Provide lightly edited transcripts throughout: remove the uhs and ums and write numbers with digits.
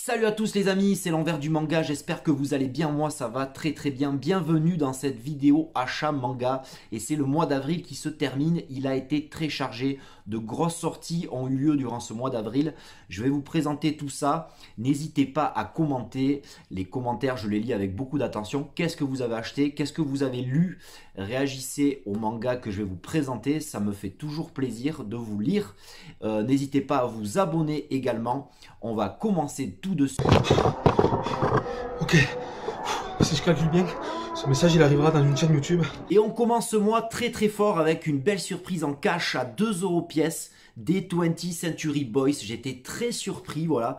Salut à tous les amis, c'est l'envers du manga, j'espère que vous allez bien, moi ça va très bien. Bienvenue dans cette vidéo achat manga et c'est le mois d'avril qui se termine, il a été très chargé, de grosses sorties ont eu lieu durant ce mois d'avril. Je vais vous présenter tout ça, n'hésitez pas à commenter, les commentaires je les lis avec beaucoup d'attention. Qu'est-ce que vous avez acheté, qu'est-ce que vous avez lu, réagissez au manga que je vais vous présenter, ça me fait toujours plaisir de vous lire. N'hésitez pas à vous abonner également, on va commencer tout de suite. Ok, si je calcule bien, ce message il arrivera dans une chaîne YouTube. Et on commence ce mois très fort avec une belle surprise en cash à 2 € pièce des 20th Century Boys. J'étais très surpris, voilà.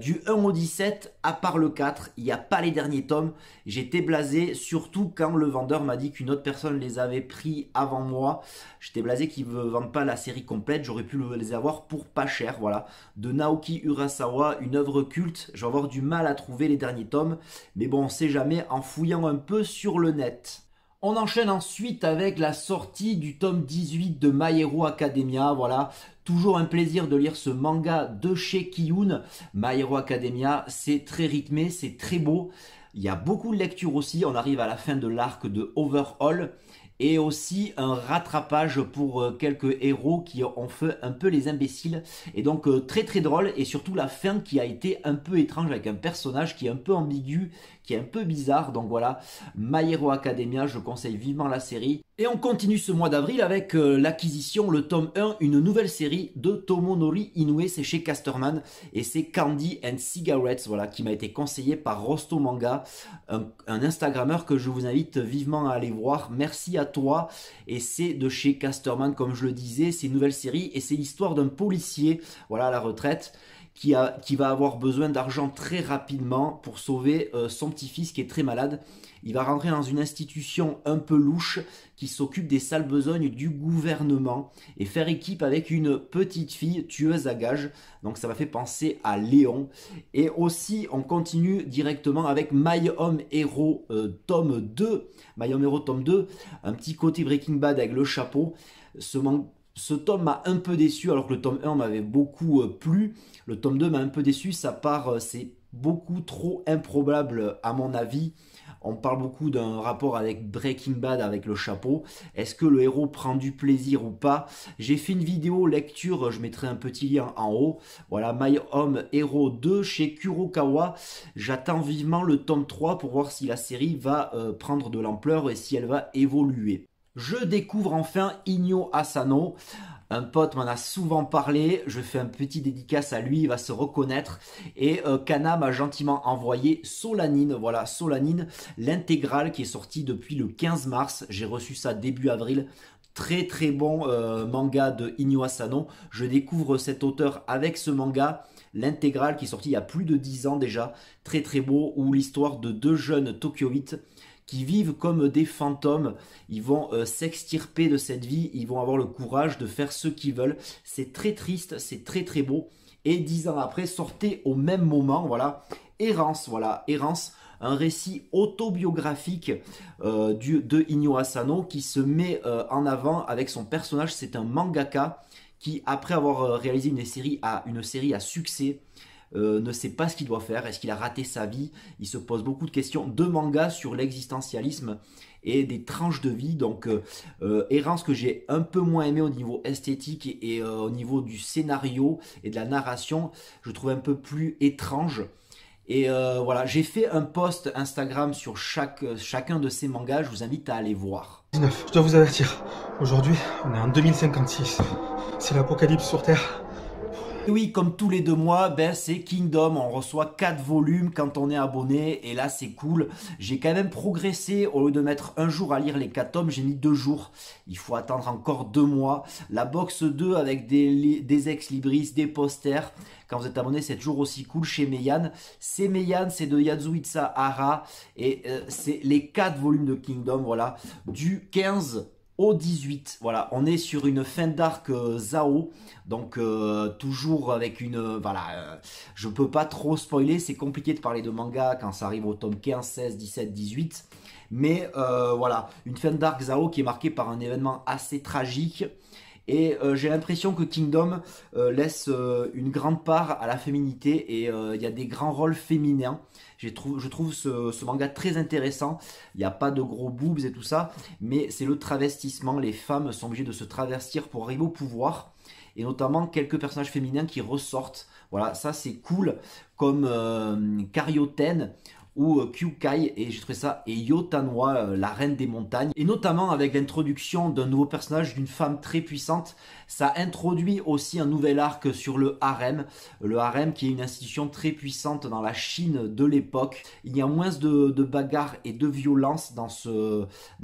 Du 1 au 17, à part le 4, il n'y a pas les derniers tomes. J'étais blasé, surtout quand le vendeur m'a dit qu'une autre personne les avait pris avant moi. J'étais blasé qu'ils ne vendent pas la série complète. J'aurais pu les avoir pour pas cher, voilà. De Naoki Urasawa, une œuvre culte. Je vais avoir du mal à trouver les derniers tomes. Mais bon, on sait jamais en fouillant un peu sur le net. On enchaîne ensuite avec la sortie du tome 18 de My Hero Academia, voilà, toujours un plaisir de lire ce manga de chez Kiyun. My Hero Academia, c'est très rythmé, c'est très beau, il y a beaucoup de lectures aussi, on arrive à la fin de l'arc de Overhaul, et aussi un rattrapage pour quelques héros qui ont fait un peu les imbéciles, et donc très drôle, et surtout la fin qui a été un peu étrange avec un personnage qui est un peu ambigu, qui est un peu bizarre. Donc voilà, My Hero Academia, je conseille vivement la série. Et on continue ce mois d'avril avec l'acquisition, le tome 1, une nouvelle série de Tomonori Inoue, c'est chez Casterman, et c'est Candy and Cigarettes, voilà, qui m'a été conseillé par Rosto Manga, un Instagrammeur que je vous invite vivement à aller voir. Merci à toi, et c'est de chez Casterman, comme je le disais, c'est une nouvelle série, et c'est l'histoire d'un policier, voilà, à la retraite, qui va avoir besoin d'argent très rapidement pour sauver son petit-fils qui est très malade. Il va rentrer dans une institution un peu louche qui s'occupe des sales besognes du gouvernement et faire équipe avec une petite fille tueuse à gages. Donc ça m'a fait penser à Léon. Et aussi on continue directement avec My Home Hero tome 2. My Home Hero tome 2, un petit côté Breaking Bad avec le chapeau. Ce tome m'a un peu déçu alors que le tome 1 m'avait beaucoup plu. Le tome 2 m'a un peu déçu, ça part, c'est beaucoup trop improbable à mon avis. On parle beaucoup d'un rapport avec Breaking Bad avec le chapeau. Est-ce que le héros prend du plaisir ou pas? J'ai fait une vidéo lecture, je mettrai un petit lien en haut. Voilà, My Home Hero 2 chez Kurokawa. J'attends vivement le tome 3 pour voir si la série va prendre de l'ampleur et si elle va évoluer. Je découvre enfin Inyo Asano. Un pote m'en a souvent parlé, je fais un petit dédicace à lui, il va se reconnaître. Et Kana m'a gentiment envoyé Solanine, voilà Solanine, l'intégrale qui est sortie depuis le 15 mars. J'ai reçu ça début avril. Très bon manga de Inyo Asano. Je découvre cet auteur avec ce manga, l'intégrale qui est sortie il y a plus de 10 ans déjà. Très beau, où l'histoire de deux jeunes Tokyoïtes qui vivent comme des fantômes, ils vont s'extirper de cette vie, ils vont avoir le courage de faire ce qu'ils veulent. C'est très triste, c'est très beau. Et 10 ans après, sortez au même moment, voilà, Errance, voilà, Errance, un récit autobiographique de Inyo Asano qui se met en avant avec son personnage. C'est un mangaka qui, après avoir réalisé une série à succès, ne sait pas ce qu'il doit faire, est-ce qu'il a raté sa vie, il se pose beaucoup de questions, de mangas sur l'existentialisme et des tranches de vie. Donc Errance que j'ai un peu moins aimé au niveau esthétique et au niveau du scénario et de la narration, je trouve un peu plus étrange. Et voilà, j'ai fait un post Instagram sur chacun de ces mangas, je vous invite à aller voir. 19, je dois vous avertir, aujourd'hui on est en 2056, c'est l'apocalypse sur Terre. Et oui, comme tous les 2 mois, ben, c'est Kingdom, on reçoit 4 volumes quand on est abonné, et là c'est cool. J'ai quand même progressé, au lieu de mettre un jour à lire les 4 tomes, j'ai mis 2 jours. Il faut attendre encore 2 mois. La box 2 avec des ex-libris, des posters. Quand vous êtes abonné, c'est toujours aussi cool chez Meian. C'est Meian, c'est de Yasuhisa Hara, et c'est les 4 volumes de Kingdom, voilà, du 15 au 18, voilà, on est sur une fin d'arc Zao, donc toujours avec une, voilà, je peux pas trop spoiler, c'est compliqué de parler de manga quand ça arrive au tome 15, 16, 17, 18, mais voilà, une fin d'arc Zao qui est marquée par un événement assez tragique, Et j'ai l'impression que Kingdom laisse une grande part à la féminité et il y a des grands rôles féminins. Je trouve ce manga très intéressant. Il n'y a pas de gros boobs et tout ça, mais c'est le travestissement. Les femmes sont obligées de se travestir pour arriver au pouvoir. Et notamment quelques personnages féminins qui ressortent. Voilà, ça c'est cool. Comme Karyoten ou Kyukai, et j'ai trouvé ça, et Yotanwa, la reine des montagnes, et notamment avec l'introduction d'un nouveau personnage, d'une femme très puissante. Ça introduit aussi un nouvel arc sur le harem qui est une institution très puissante dans la Chine de l'époque. Il y a moins de bagarres et de violence dans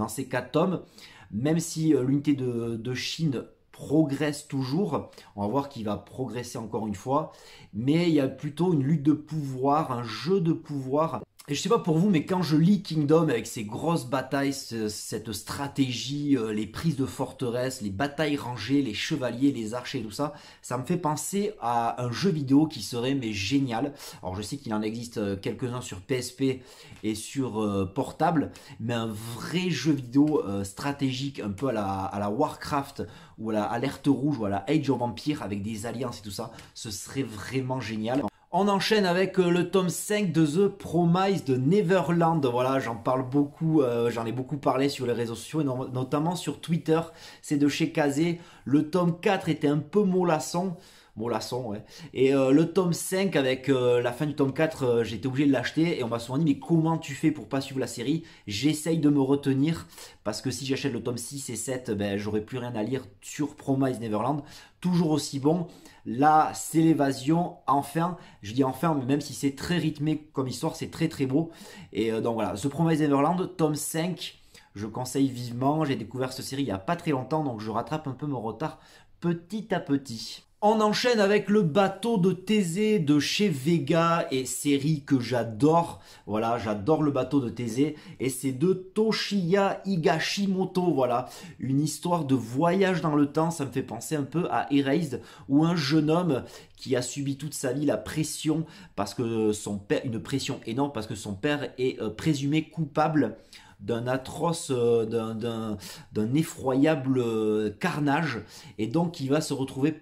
ces 4 tomes, même si l'unité de Chine progresse toujours. On va voir qu'il va progresser encore une fois, mais il y a plutôt une lutte de pouvoir, un jeu de pouvoir. Et je sais pas pour vous, mais quand je lis Kingdom avec ces grosses batailles, cette stratégie, les prises de forteresse, les batailles rangées, les chevaliers, les archers, tout ça, ça me fait penser à un jeu vidéo qui serait mais génial. Alors je sais qu'il en existe quelques-uns sur PSP et sur portable, mais un vrai jeu vidéo stratégique, un peu à la Warcraft ou à la Alerte Rouge ou à la Age of Empires avec des alliances et tout ça, ce serait vraiment génial. On enchaîne avec le tome 5 de The Promise de Neverland. Voilà, j'en parle beaucoup, j'en ai beaucoup parlé sur les réseaux sociaux, et notamment sur Twitter. C'est de chez Kazé. Le tome 4 était un peu mollasson. Ouais. Et le tome 5, avec la fin du tome 4, j'ai été obligé de l'acheter. Et on m'a souvent dit, mais comment tu fais pour pas suivre la série? J'essaye de me retenir, parce que si j'achète le tome 6 et 7, ben, j'aurai plus rien à lire sur Promise Neverland. Toujours aussi bon. Là, c'est l'évasion, enfin, je dis enfin, mais même si c'est très rythmé comme histoire, c'est très très beau. Et donc voilà, The Promised Neverland, tome 5, je conseille vivement. J'ai découvert cette série il n'y a pas très longtemps, donc je rattrape un peu mon retard petit à petit. On enchaîne avec le bateau de Thésée de chez Vega, et série que j'adore. Voilà, j'adore le bateau de Thésée, et c'est de Toshiya Higashimoto. Voilà, une histoire de voyage dans le temps. Ça me fait penser un peu à Erased, où un jeune homme qui a subi toute sa vie la pression parce que son père, une pression énorme parce que son père est présumé coupable d'un atroce, d'un effroyable carnage, et donc il va se retrouver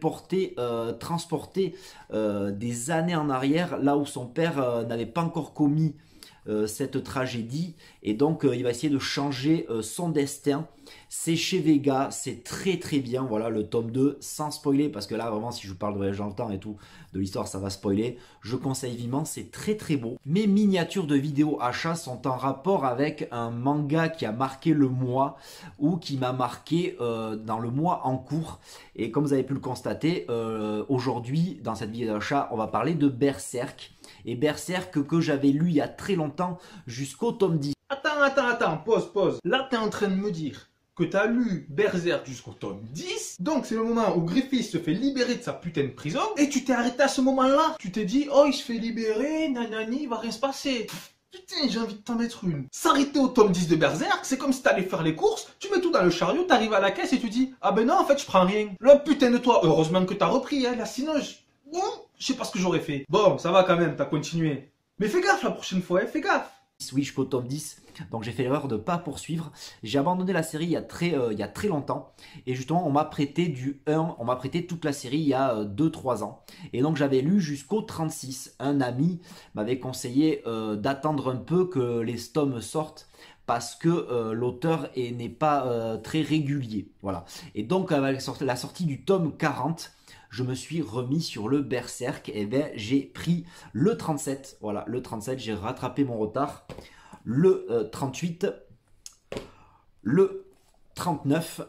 transporté des années en arrière, là où son père n'avait pas encore commis cette tragédie, et donc il va essayer de changer son destin. C'est chez Vega, c'est très très bien. Voilà le tome 2, sans spoiler, parce que là vraiment si je vous parle de voyage dans le temps et tout, de l'histoire, ça va spoiler. Je conseille vivement, c'est très très beau. Mes miniatures de vidéo achat sont en rapport avec un manga qui a marqué le mois, ou qui m'a marqué dans le mois en cours. Et comme vous avez pu le constater, aujourd'hui dans cette vidéo d'achat, on va parler de Berserk. Et Berserk que j'avais lu il y a très longtemps, jusqu'au tome 10. Attends, pause. Là, t'es en train de me dire que t'as lu Berserk jusqu'au tome 10. Donc, c'est le moment où Griffith se fait libérer de sa putain de prison. Et tu t'es arrêté à ce moment-là. Tu t'es dit, oh, il se fait libérer, nanani, il va rien se passer. Putain, j'ai envie de t'en mettre une. S'arrêter au tome 10 de Berserk, c'est comme si t'allais faire les courses, tu mets tout dans le chariot, t'arrives à la caisse et tu dis, ah ben non, en fait, je prends rien. Le putain de toi, heureusement que t'as repris, hein, là, sinon, je sais pas ce que j'aurais fait. Bon, ça va quand même, t'as continué. Mais fais gaffe la prochaine fois, hein, fais gaffe. Oui, jusqu'au tome 10, donc j'ai fait l'erreur de ne pas poursuivre. J'ai abandonné la série il y a très longtemps, et justement on m'a prêté on m'a prêté toute la série il y a 2-3 ans, et donc j'avais lu jusqu'au 36. Un ami m'avait conseillé d'attendre un peu que les tomes sortent, parce que l'auteur n'est pas très régulier, voilà. Et donc avec la sortie du tome 40, je me suis remis sur le Berserk, et bien j'ai pris le 37, voilà, le 37, j'ai rattrapé mon retard, le 38, le 39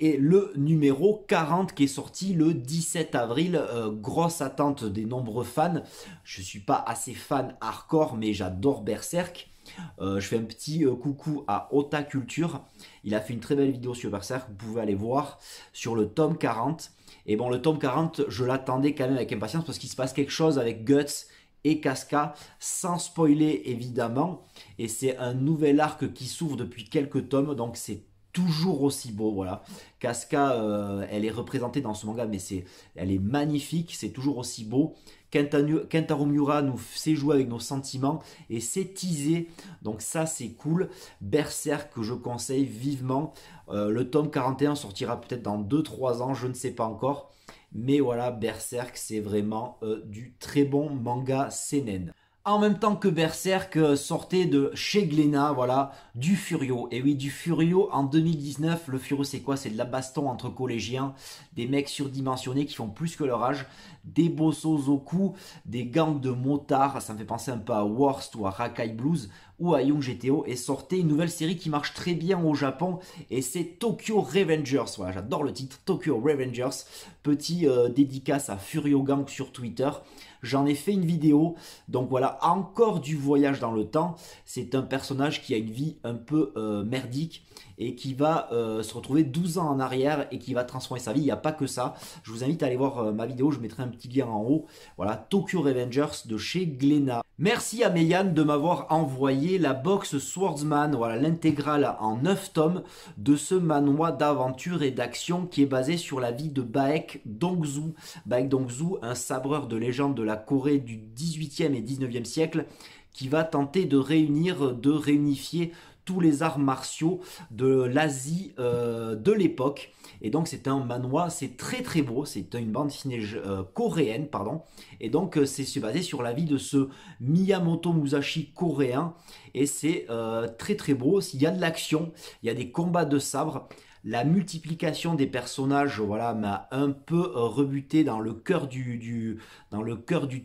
et le numéro 40 qui est sorti le 17 avril, grosse attente des nombreux fans. Je suis pas assez fan hardcore, mais j'adore Berserk. Je fais un petit coucou à Ota Culture, il a fait une très belle vidéo sur Berserk, vous pouvez aller voir sur le tome 40. Et bon, le tome 40, je l'attendais quand même avec impatience, parce qu'il se passe quelque chose avec Guts et Casca, sans spoiler évidemment, et c'est un nouvel arc qui s'ouvre depuis quelques tomes, donc c'est toujours aussi beau. Voilà, Casca, elle est représentée dans ce manga, mais elle est magnifique, c'est toujours aussi beau. Kentaro Miura nous sait jouer avec nos sentiments et c'est teasé, donc ça c'est cool. Berserk que je conseille vivement. Le tome 41 sortira peut-être dans 2-3 ans, je ne sais pas encore. Mais voilà, Berserk c'est vraiment du très bon manga seinen. En même temps que Berserk sortait de chez Glénat, voilà, du Furio. Et oui, du Furio en 2019. Le Furio, c'est quoi? C'est de la baston entre collégiens, des mecs surdimensionnés qui font plus que leur âge, des Bosozoku, des gangs de motards. Ça me fait penser un peu à Worst ou à Rakai Blues ou à Young GTO. Et sortait une nouvelle série qui marche très bien au Japon. Et c'est Tokyo Revengers. Voilà, j'adore le titre, Tokyo Revengers. Petit dédicace à Furio Gang sur Twitter. J'en ai fait une vidéo, donc voilà, encore du voyage dans le temps. C'est un personnage qui a une vie un peu merdique et qui va se retrouver 12 ans en arrière et qui va transformer sa vie. Il n'y a pas que ça. Je vous invite à aller voir ma vidéo, je mettrai un petit lien en haut. Voilà, Tokyo Revengers de chez Glénat. Merci à Meian de m'avoir envoyé la box Swordsman, voilà, l'intégrale en 9 tomes de ce manoir d'aventure et d'action qui est basé sur la vie de Baek Dongzhu. Baek Dongzhu, un sabreur de légende de la Corée du 18e et 19e siècle qui va tenter de réunifier tous les arts martiaux de l'Asie de l'époque. Et donc c'est un manhwa, c'est très très beau, c'est une bande dessinée coréenne, pardon. Et donc c'est basé sur la vie de ce Miyamoto Musashi coréen. Et c'est très très beau, il y a de l'action, il y a des combats de sabre. La multiplication des personnages, voilà, m'a un peu rebuté dans le cœur du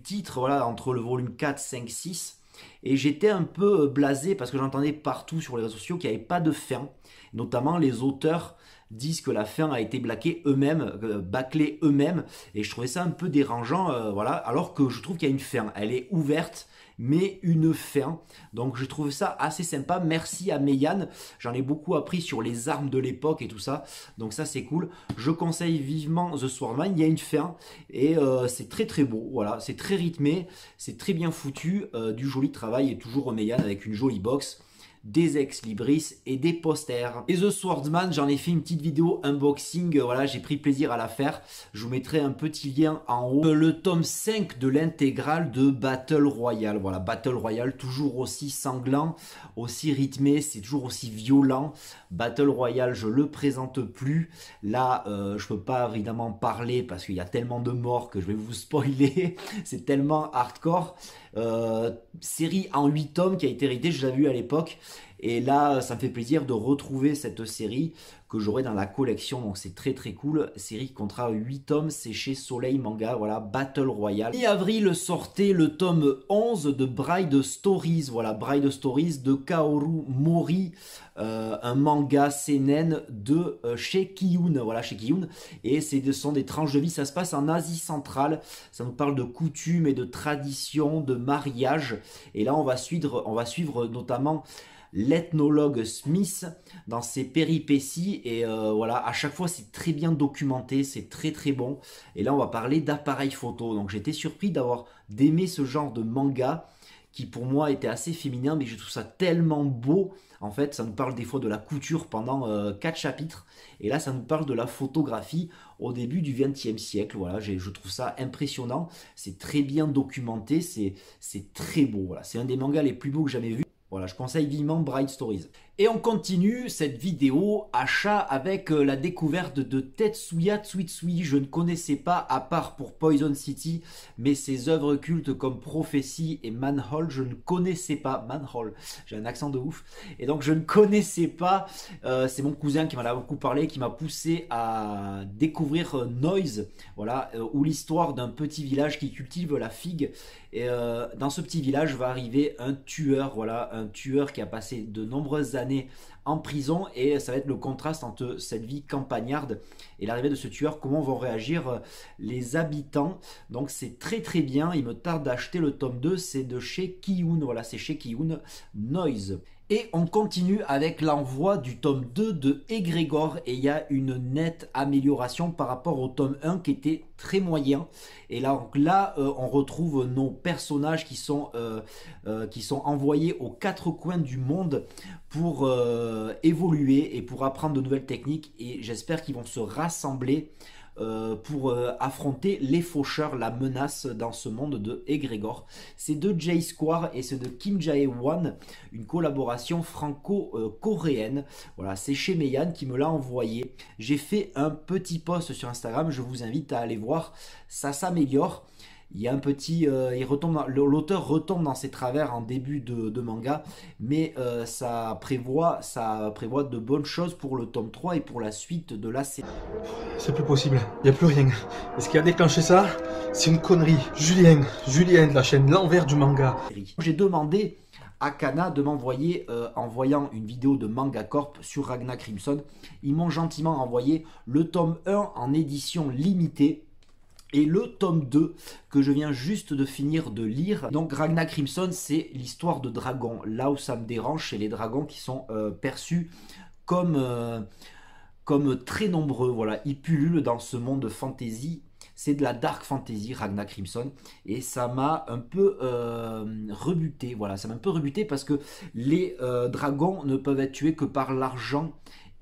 titre, voilà, entre le volume 4, 5, 6. Et j'étais un peu blasé parce que j'entendais partout sur les réseaux sociaux qu'il n'y avait pas de fin. Notamment les auteurs disent que la fin a été bâclée eux-mêmes. Et je trouvais ça un peu dérangeant, voilà, alors que je trouve qu'il y a une fin. Elle est ouverte, mais une fin. Donc je trouve ça assez sympa. Merci à Meian. J'en ai beaucoup appris sur les armes de l'époque et tout ça. Donc ça c'est cool. Je conseille vivement The Swordman. Il y a une fin et c'est très très beau. Voilà, c'est très rythmé, c'est très bien foutu. Du joli travail et toujours Meian avec une jolie box, des ex-libris et des posters. Et The Swordsman, j'en ai fait une petite vidéo unboxing, voilà, j'ai pris plaisir à la faire. Je vous mettrai un petit lien en haut. Le tome 5 de l'intégrale de Battle Royale. Voilà, Battle Royale, toujours aussi sanglant, aussi rythmé, c'est toujours aussi violent. Battle Royale, je le présente plus. Là, je peux pas évidemment parler parce qu'il y a tellement de morts que je vais vous spoiler. C'est tellement hardcore. Série en 8 tomes qui a été rééditée, je l'avais vu à l'époque. Et là, ça me fait plaisir de retrouver cette série que j'aurai dans la collection. Donc c'est très très cool. Série qui comptera 8 tomes. C'est chez Soleil Manga. Voilà, Battle Royale. Mi-avril sortait le tome 11 de Bride Stories. Voilà, Bride Stories de Kaoru Mori. Un manga seinen de chez Kiyun. Voilà, chez Kiyun. Et ce sont des tranches de vie. Ça se passe en Asie centrale. Ça nous parle de coutumes et de traditions, de mariage. Et là, on va suivre notamment l'ethnologue Smith dans ses péripéties et voilà, à chaque fois c'est très bien documenté, c'est très très bon. Et là on va parler d'appareil photo, donc j'étais surpris d'aimer ce genre de manga qui pour moi était assez féminin, mais je trouve ça tellement beau. En fait, ça nous parle des fois de la couture pendant 4 chapitres, et là ça nous parle de la photographie au début du XXe siècle. Voilà, je trouve ça impressionnant, c'est très bien documenté, c'est très beau. Voilà, c'est un des mangas les plus beaux que j'ai jamais vu. Voilà, je conseille vivement Bright Stories. Et on continue cette vidéo achat avec la découverte de Tetsuya Tsuitsui. Je ne connaissais pas, à part pour Poison City, mais ses œuvres cultes comme Prophétie et Manhole, je ne connaissais pas. Manhole, j'ai un accent de ouf. Et donc je ne connaissais pas. C'est mon cousin qui m'en a beaucoup parlé, qui m'a poussé à découvrir Noise. Voilà, où l'histoire d'un petit village qui cultive la figue. Et dans ce petit village va arriver un tueur, voilà, un tueur qui a passé de nombreuses années en prison, et ça va être le contraste entre cette vie campagnarde et l'arrivée de ce tueur, comment vont réagir les habitants. Donc c'est très très bien, il me tarde d'acheter le tome 2, c'est de chez Kiyun, voilà, c'est chez Kiyun, Noise. Et on continue avec l'envoi du tome 2 de Egrégor, et il y a une nette amélioration par rapport au tome 1 qui était très moyen. Et là, on retrouve nos personnages qui sont envoyés aux 4 coins du monde pour évoluer et pour apprendre de nouvelles techniques, et j'espère qu'ils vont se rassembler pour affronter les faucheurs, la menace dans ce monde de Egrégor. C'est de J Square et c'est de Kim Jae-won, une collaboration franco-coréenne. Voilà, c'est chez Meian qui me l'a envoyé. J'ai fait un petit post sur Instagram, je vous invite à aller voir, ça s'améliore. Il y a un petit, l'auteur retombe dans ses travers en début de manga, mais ça prévoit de bonnes choses pour le tome 3 et pour la suite de la série. C'est plus possible, il n'y a plus rien. Et ce qui a déclenché ça, c'est une connerie. Julien de la chaîne L'Envers du Manga. J'ai demandé à Kana de m'envoyer, en voyant une vidéo de Manga Corp sur Ragna Crimson, ils m'ont gentiment envoyé le tome 1 en édition limitée. Et le tome 2 que je viens juste de finir de lire. Donc Ragna Crimson, c'est l'histoire de dragons. Là où ça me dérange, c'est les dragons qui sont perçus comme très nombreux. Voilà, ils pullulent dans ce monde fantasy. C'est de la dark fantasy, Ragna Crimson. Et ça m'a un peu rebuté. Voilà, ça m'a un peu rebuté parce que les dragons ne peuvent être tués que par l'argent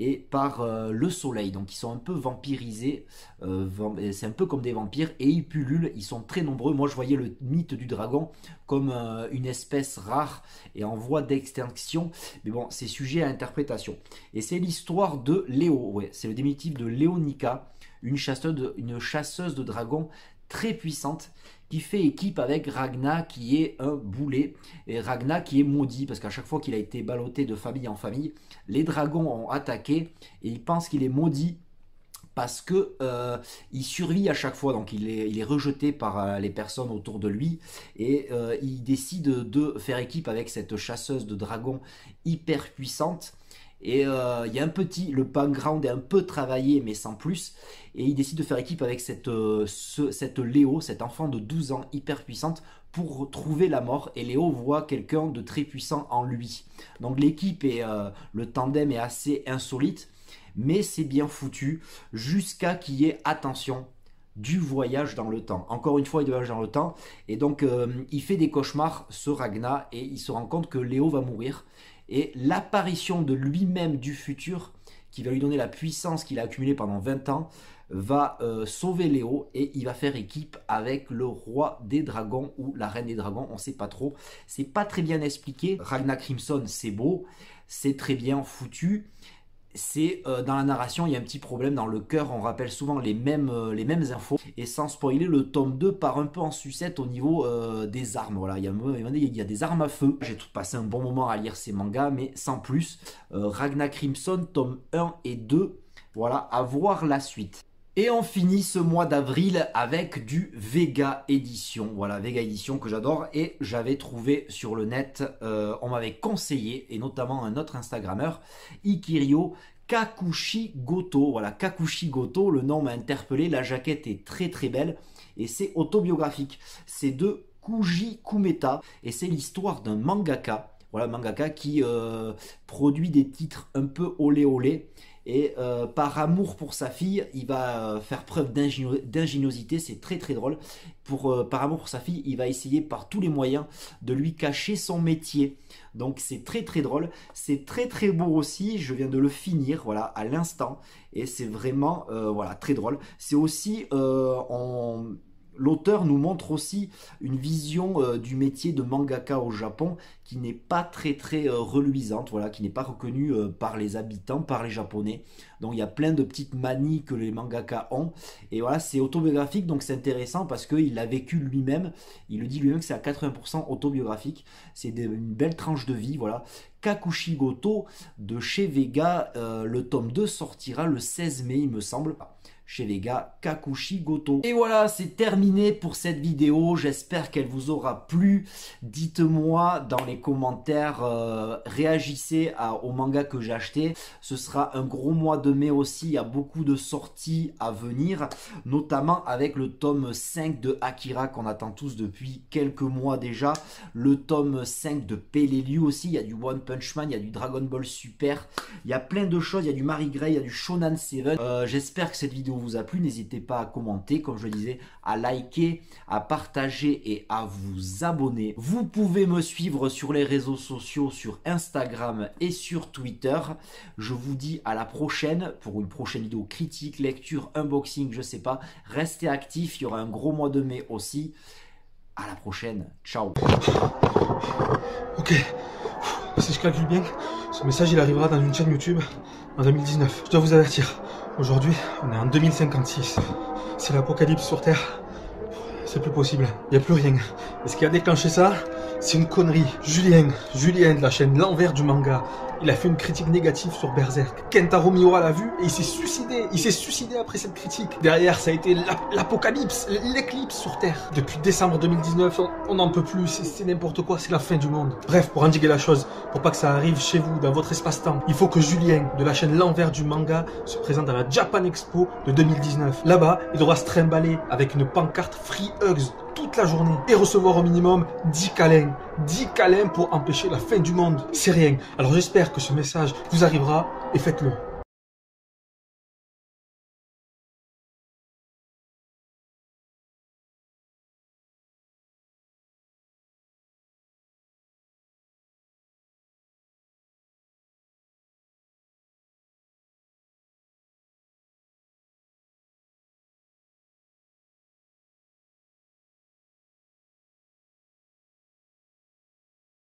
et par le soleil. Donc ils sont un peu vampirisés, c'est un peu comme des vampires, et ils pullulent, ils sont très nombreux. Moi je voyais le mythe du dragon comme une espèce rare et en voie d'extinction, mais bon, c'est sujet à interprétation. Et c'est l'histoire de Léo, ouais, c'est le diminutif de Léonica, une chasseuse de dragons très puissante, qui fait équipe avec Ragna qui est un boulet, et Ragna qui est maudit, parce qu'à chaque fois qu'il a été ballotté de famille en famille, les dragons ont attaqué, et il pense qu'il est maudit, parce que il survit à chaque fois, donc il est rejeté par les personnes autour de lui, et il décide de faire équipe avec cette chasseuse de dragons hyper puissante. Et il y a le background est un peu travaillé mais sans plus, et il décide de faire équipe avec cette Léo, cet enfant de 12 ans hyper puissante, pour trouver la mort. Et Léo voit quelqu'un de très puissant en lui. Donc l'équipe et le tandem est assez insolite, mais c'est bien foutu, jusqu'à qu'il y ait, attention, du voyage dans le temps. Encore une fois, il voyage dans le temps, et donc il fait des cauchemars, ce Ragna, et il se rend compte que Léo va mourir. Et l'apparition de lui-même du futur, qui va lui donner la puissance qu'il a accumulée pendant 20 ans, va sauver Léo, et il va faire équipe avec le roi des dragons ou la reine des dragons, on ne sait pas trop. C'est pas très bien expliqué. Ragna Crimson, c'est beau, c'est très bien foutu. C'est dans la narration, il y a un petit problème dans le cœur, on rappelle souvent les mêmes infos, et sans spoiler, le tome 2 part un peu en sucette au niveau des armes. Voilà, il y a des armes à feu. J'ai passé un bon moment à lire ces mangas, mais sans plus. Ragna Crimson, tome 1 et 2, voilà, à voir la suite. Et on finit ce mois d'avril avec du Vega Edition. Voilà, Vega Edition que j'adore, et j'avais trouvé sur le net, on m'avait conseillé, et notamment un autre Instagrammeur, Ikirio Kakushi Goto. Voilà, Kakushi Goto, le nom m'a interpellé, la jaquette est très très belle, et c'est autobiographique. C'est de Kuji Kumeta, et c'est l'histoire d'un mangaka. Voilà, mangaka qui produit des titres un peu olé olé. Et par amour pour sa fille, il va faire preuve d'ingéniosité, c'est très très drôle. Par amour pour sa fille, il va essayer par tous les moyens de lui cacher son métier. Donc c'est très très drôle, c'est très très beau aussi, je viens de le finir, voilà, à l'instant. Et c'est vraiment, voilà, très drôle. C'est aussi, l'auteur nous montre aussi une vision du métier de mangaka au Japon qui n'est pas très très reluisante, voilà, qui n'est pas reconnue par les habitants, par les Japonais. Donc il y a plein de petites manies que les mangaka ont. Et voilà, c'est autobiographique, donc c'est intéressant parce qu'il l'a vécu lui-même. Il le dit lui-même que c'est à 80% autobiographique. C'est une belle tranche de vie, voilà. Kakushi Goto de chez Vega, le tome 2 sortira le 16 mai, il me semble. Chez Vega, Kakushi Goto. Et voilà, c'est terminé pour cette vidéo. J'espère qu'elle vous aura plu. Dites-moi dans les commentaires, réagissez au manga que j'ai acheté. Ce sera un gros mois de mai aussi. Il y a beaucoup de sorties à venir, notamment avec le tome 5 de Akira qu'on attend tous depuis quelques mois déjà. Le tome 5 de Peleliu aussi. Il y a du One Punch Punchman, il y a du Dragon Ball Super, il y a plein de choses, il y a du Marie Gray, il y a du Shonen 7. J'espère que cette vidéo vous a plu, n'hésitez pas à commenter, comme je le disais, à liker, à partager et à vous abonner. Vous pouvez me suivre sur les réseaux sociaux, sur Instagram et sur Twitter. Je vous dis à la prochaine pour une prochaine vidéo critique, lecture, unboxing, je sais pas. Restez actifs, il y aura un gros mois de mai aussi. À la prochaine, ciao. Ok, si je calcule bien, ce message il arrivera dans une chaîne YouTube en 2019. Je dois vous avertir, aujourd'hui on est en 2056. C'est l'apocalypse sur Terre. C'est plus possible, il n'y a plus rien. Et ce qui a déclenché ça, c'est une connerie. Julien de la chaîne L'Envers du Manga, il a fait une critique négative sur Berserk. Kentaro Miura l'a vu et il s'est suicidé. Il s'est suicidé après cette critique. Derrière, ça a été l'apocalypse, l'éclipse sur Terre. Depuis décembre 2019, on n'en peut plus. C'est n'importe quoi, c'est la fin du monde. Bref, pour endiguer la chose, pour pas que ça arrive chez vous, dans votre espace-temps, il faut que Julien de la chaîne L'Envers du Manga se présente à la Japan Expo de 2019. Là-bas, il devra se trimballer avec une pancarte Free Hugs toute la journée et recevoir au minimum 10 câlins. 10 câlins pour empêcher la fin du monde. C'est rien. Alors j'espère que ce message vous arrivera et faites-le.